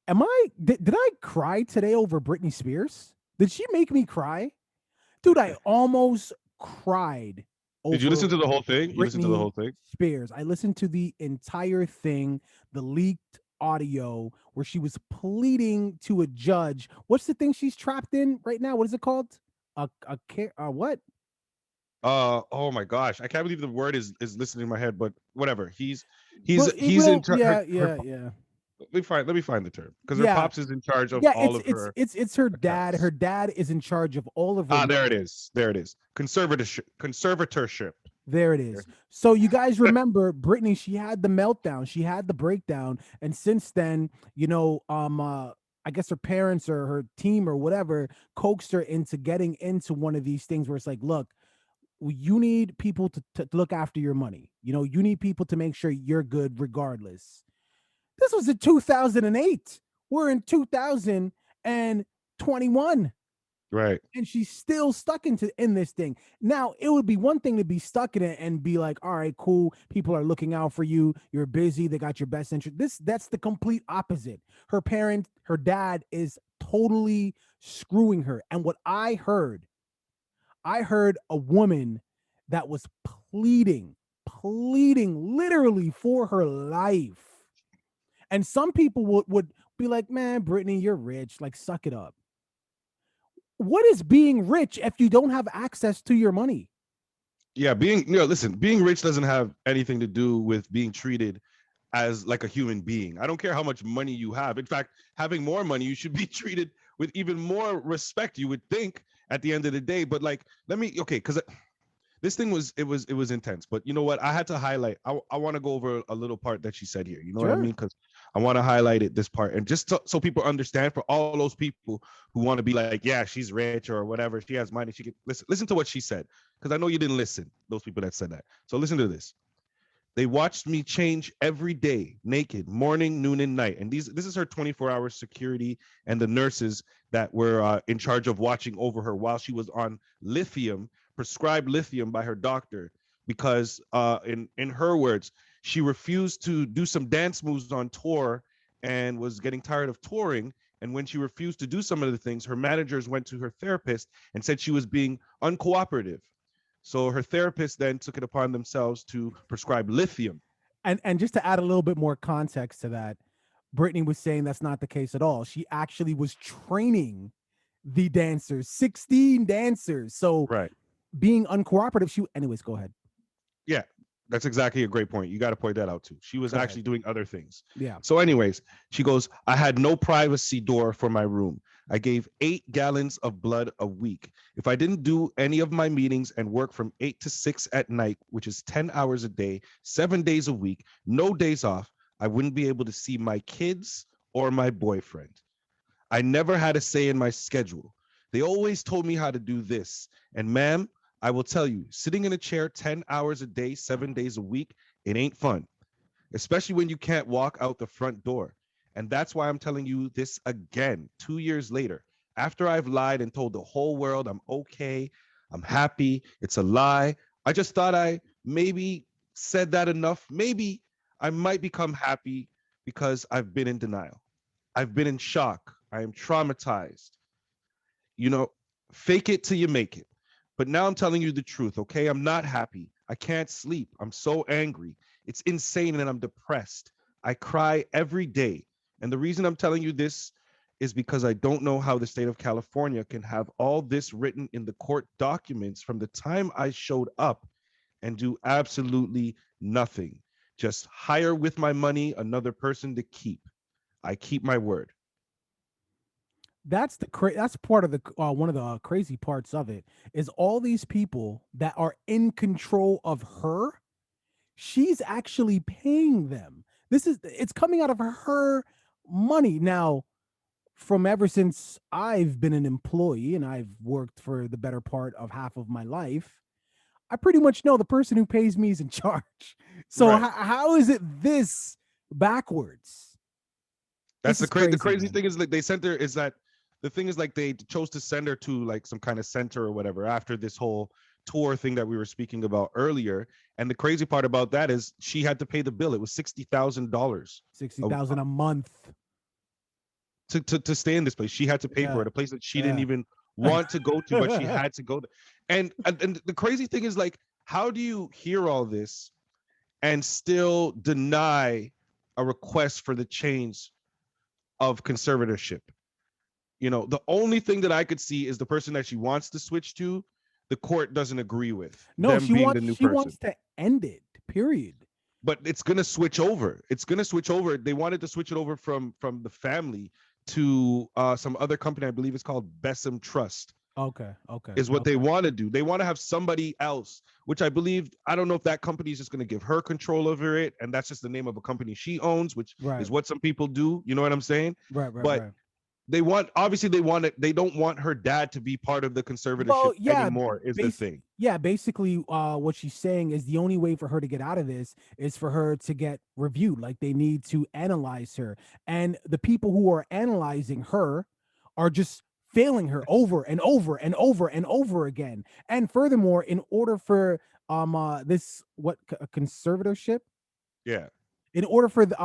Did I cry today over Britney Spears? Did she make me cry? Dude, I almost cried Did you listen over to the whole thing? You listened to the Britney whole thing? Spears. I listened to the entire thing, the leaked audio where she was pleading to a judge. What's the thing she's trapped in right now? What is it called? What? Oh my gosh, I can't believe the word is listening in my head, but whatever. He's Well, he's in well, her yeah, her. yeah, yeah. Let me find the term because her Yeah. pops is in charge of Yeah, all of her it's her dad. Her accounts. dad is in charge of all of her There it money. is. There it is. Conservatorship. There it There. is. So you guys remember Britney, she had the meltdown, she had the breakdown, and since then, I guess her parents or her team or whatever coaxed her into getting into one of these things where it's like, look, you need people to look after your money. You need people to make sure you're good regardless. This was in 2008. We're in 2021 Right. and she's still stuck in this thing. Now, it would be one thing to be stuck in it and be like, all right, cool. People are looking out for you. You're busy. They got your best interest. That's the complete opposite. Her dad is totally screwing her. And what I heard a woman that was pleading literally for her life. And some people would be like, man, Brittany, you're rich. Like, suck it up. What is being rich if you don't have access to your money? Yeah, listen, being rich doesn't have anything to do with being treated as like a human being. I don't care how much money you have. In fact, having more money, you should be treated with even more respect, you would think, at the end of the day. But like, okay, because this thing was intense. But you know what? I had to highlight. I want to go over a little part that she said here. You know what I Sure. mean? Because I want to highlight this part, and just so people understand, for all those people who want to be like, yeah, she's rich or whatever, she has money, she can listen to what she said. Because I know you didn't listen. Those people that said that. So listen to this. They watched me change every day, naked, morning, noon, and night. And this is her 24-hour security and the nurses that were in charge of watching over her while she was on lithium, prescribed lithium by her doctor, because in her words, she refused to do some dance moves on tour and was getting tired of touring. And when she refused to do some of the things, her managers went to her therapist and said she was being uncooperative. So her therapist then took it upon themselves to prescribe lithium. And just to add a little bit more context to that, Brittany was saying that's not the case at all. She actually was training the dancers, 16 dancers. So Right. being uncooperative, anyways, go ahead. Yeah, that's exactly a great point. You got to point that out too. She was Go ahead. actually doing other things. Yeah. So, anyways, she goes, I had no privacy door for my room. I gave 8 gallons of blood a week. If I didn't do any of my meetings and work from 8 to 6 at night, which is 10 hours a day, 7 days a week, no days off, I wouldn't be able to see my kids or my boyfriend. I never had a say in my schedule. They always told me how to do this. And ma'am, I will tell you, sitting in a chair 10 hours a day, 7 days a week, it ain't fun, especially when you can't walk out the front door. And that's why I'm telling you this again, 2 years later, after I've lied and told the whole world I'm okay, I'm happy, it's a lie. I just thought I maybe said that enough. Maybe I might become happy because I've been in denial. I've been in shock. I am traumatized. You know, fake it till you make it. But now I'm telling you the truth, okay? I'm not happy. I can't sleep. I'm so angry. It's insane and I'm depressed. I cry every day. And the reason I'm telling you this is because I don't know how the state of California can have all this written in the court documents from the time I showed up and do absolutely nothing. Just hire with my money another person to keep. I keep my word. That's part of the one of the crazy parts of it is all these people that are in control of her. She's actually paying them. It's coming out of her money now. From ever since I've been an employee and I've worked for the better part of half of my life, I pretty much know the person who pays me is in charge. So Right. how is it this backwards? That's This is the crazy, crazy man. thing is like they sent her is that the thing is like they chose to send her to like some kind of center or whatever after this whole tour thing that we were speaking about earlier. And the crazy part about that is she had to pay the bill. It was $60,000. 60,000 a month. to stay in this place. She had to pay for Yeah. it, a place that she didn't Yeah. even want to go to, but she had to go to. And the crazy thing is, like, how do you hear all this and still deny a request for the change of conservatorship? You know, the only thing that I could see is the person that she wants to switch to, the court doesn't agree with No, them being the new she person. wants to end it. Period. But it's gonna switch over. It's gonna switch over. They wanted to switch it over from the family to some other company. I believe it's called Bessem Trust. Okay. Okay. Is what they Okay. want to do. They want to have somebody else, which I believe, I don't know if that company is just going to give her control over it, and that's just the name of a company she owns, which Right. is what some people do. You know what I'm saying? Right. Right. But Right. they want, obviously they want it. They don't want her dad to be part of the conservatorship Well, yeah, anymore. Is the thing. yeah, basically, what she's saying is the only way for her to get out of this is for her to get reviewed. Like they need to analyze her, and the people who are analyzing her are just failing her over and over and over and over again. And furthermore, in order for this a conservatorship, Yeah. in order for the,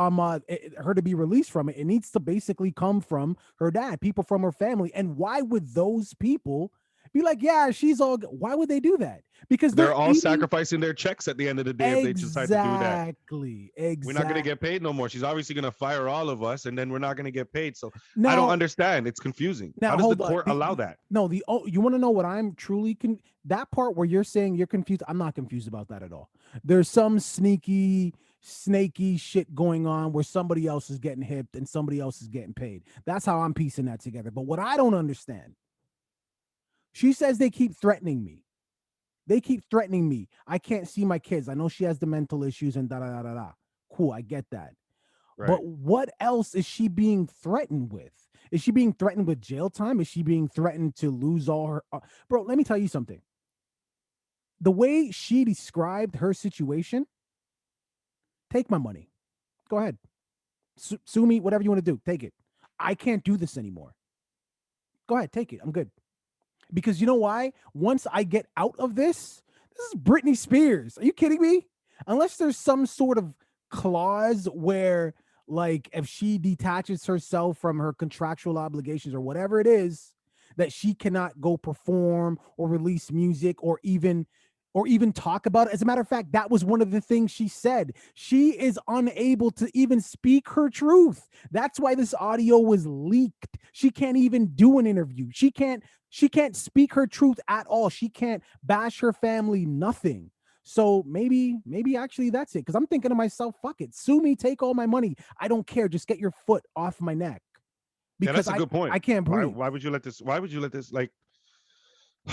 her to be released from it, it needs to basically come from her dad, people from her family. And why would those people be like, yeah, she's all good? Why would they do that? Because They're they're all eating. sacrificing their checks at the end of the day if they decide to do that. Exactly. We're not going to Exactly. get paid no more. She's obviously going to fire all of us, and then we're not going to get paid. So I don't Now, understand. It's confusing. How now does the hold on. court allow that? No, you want to know what I'm truly that part where you're saying you're confused. I'm not confused about that at all. There's some sneaky, snaky shit going on where somebody else is getting hipped and somebody else is getting paid. That's how I'm piecing that together. But what I don't understand, she says they keep threatening me. They keep threatening me. I can't see my kids. I know she has the mental issues and da da da da da. Cool, I get that. Right. But what else is she being threatened with? Is she being threatened with jail time? Is she being threatened to lose all her? Bro, let me tell you something. The way she described her situation, take my money. Go ahead. Sue me, whatever you want to do. Take it. I can't do this anymore. Go ahead, take it. I'm good. Because you know why? Once I get out of this is Britney Spears. Are you kidding me? Unless there's some sort of clause where, like, if she detaches herself from her contractual obligations or whatever it is, that she cannot go perform or release music or even talk about it. As a matter of fact, that was one of the things she said. She is unable to even speak her truth. That's why this audio was leaked. She can't even do an interview. She can't speak her truth at all. She can't bash her family, nothing. So maybe actually that's it. Because I'm thinking to myself, fuck it. Sue me, take all my money. I don't care. Just get your foot off my neck. Yeah, Because that's a good point. I can't breathe. Why would you let this? Why would you let this? Like,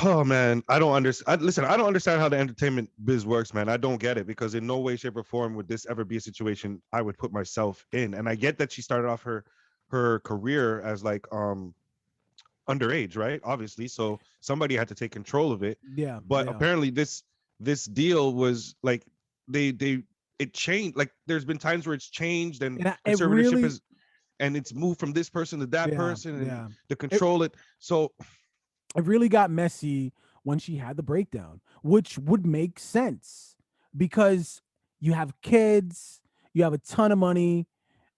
oh man, I don't understand. Listen, I don't understand how the entertainment biz works, man. I don't get it, because in no way, shape, or form would this ever be a situation I would put myself in. And I get that she started off her career as like underage, right? Obviously, so somebody had to take control of it. Yeah, But yeah. apparently, this deal was like they it changed. Like there's been times where it's changed, and And it conservatorship really, is, and it's moved from this person to that yeah, person, and yeah. to It, control it. So it really got messy when she had the breakdown, which would make sense because you have kids, you have a ton of money.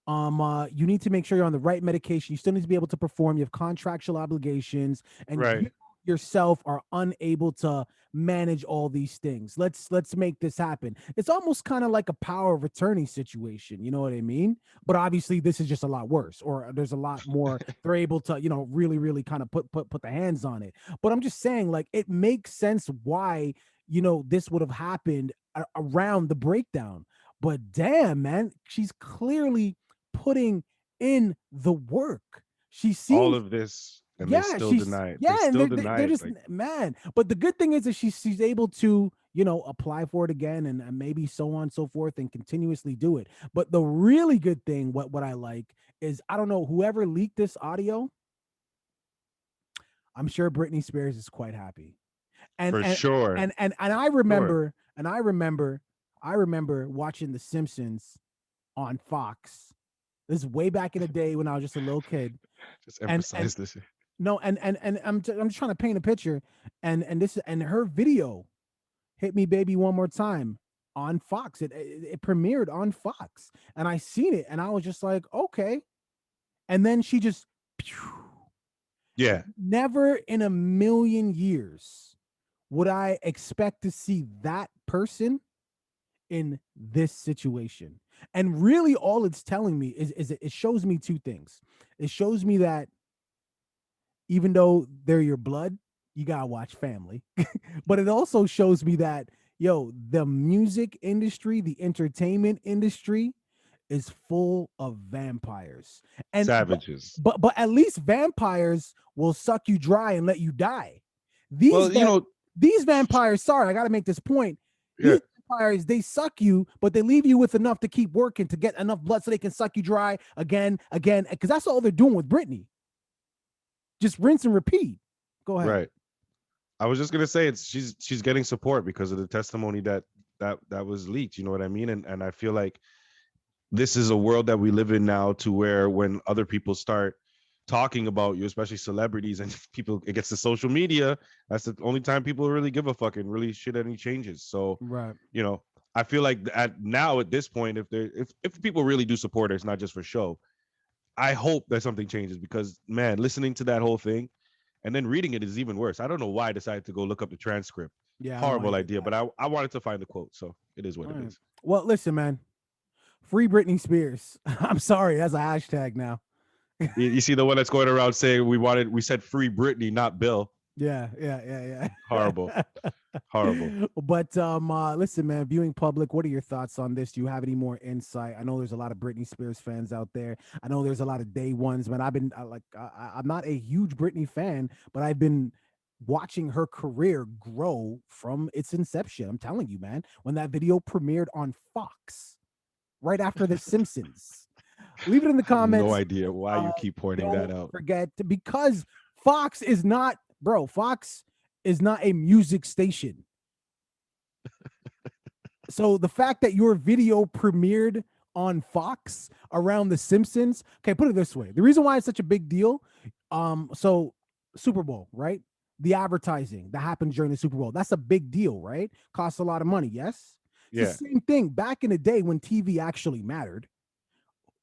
You need to make sure you're on the right medication. You still need to be able to perform. You have contractual obligations, and right. you yourself are unable to manage all these things. Let's make this happen. It's almost kind of like a power of attorney situation. You know what I mean? But obviously, this is just a lot worse, or there's a lot more. They're able to, really, really kind of put the hands on it. But I'm just saying, like, it makes sense why this would have happened around the breakdown. But damn, man, she's clearly putting in the work. She All seems, of this, and they yeah, still deny it. They and still they're deny it. just, Like, man. But the good thing is that she's able to, apply for it again and maybe so on and so forth and continuously do it. But the really good thing, what I like is, I don't know, whoever leaked this audio, I'm sure Britney Spears is quite happy. And for and sure. and Sure. I remember watching The Simpsons on Fox. This is way back in the day when I was just a little kid. Just And emphasize this. no, and I'm just trying to paint a picture. And her video, "Hit Me Baby One More Time," on Fox. It premiered on Fox, and I seen it, and I was just like, okay. And then she just Yeah. Never in a million years would I expect to see that person in this situation. And really, all it's telling me is it shows me two things. It shows me that even though they're your blood, you gotta watch family. But it also shows me that, yo, the music industry, the entertainment industry is full of vampires. And Savages. but at least vampires will suck you dry and let you die. These Well, these vampires, sorry, I gotta make this point. yeah. These vampires, they suck you, but they leave you with enough to keep working to get enough blood so they can suck you dry again, because that's all they're doing with Britney. Just rinse and repeat. Go ahead. Right. I was just gonna say she's getting support because of the testimony that was leaked. You know what I mean? And I feel like this is a world that we live in now, to where when other people start talking about you, especially celebrities, and people, it gets to social media, that's the only time people really give a fuck and really shit any changes. So Right. I feel like at this point, if people really do support her, it's not just for show. I hope that something changes, because man, listening to that whole thing and then reading it is even worse. I don't know why I decided to go look up the transcript. Yeah. Horrible idea, but I wanted to find the quote, so it is what All it right. is. Well, listen, man. Free Britney Spears. I'm sorry, that's a hashtag now. You see the one that's going around saying we said free Britney, not Bill. Yeah. Horrible. Horrible. But listen, man, viewing public, what are your thoughts on this? Do you have any more insight? I know there's a lot of Britney Spears fans out there. I know there's a lot of day ones, man. I'm not a huge Britney fan, but I've been watching her career grow from its inception. I'm telling you, man, when that video premiered on Fox right after The Simpsons. Leave it in the I have no comments. idea why you keep pointing that out. Forget, because Fox is not, bro. Fox is not a music station. So the fact that your video premiered on Fox around The Simpsons, okay, put it this way: the reason why it's such a big deal, so Super Bowl, right? The advertising that happens during the Super Bowl, that's a big deal, right? Costs a lot of money, yes. It's Yeah. the same thing back in the day when TV actually mattered.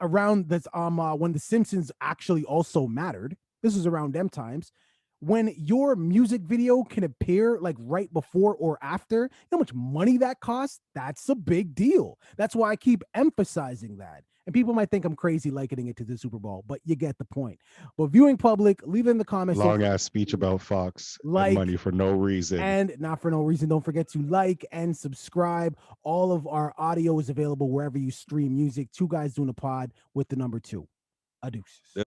Around this, when The Simpsons actually also mattered. This was around them times. When your music video can appear like right before or after, you know how much money that costs? That's a big deal. That's why I keep emphasizing that. And people might think I'm crazy likening it to the Super Bowl, but you get the point. But viewing public, leave it in the comments. Long ass speech about Fox and money for no reason. And not for no reason. Don't forget to like and subscribe. All of our audio is available wherever you stream music. Two guys doing a pod with the number 2. Adeuces.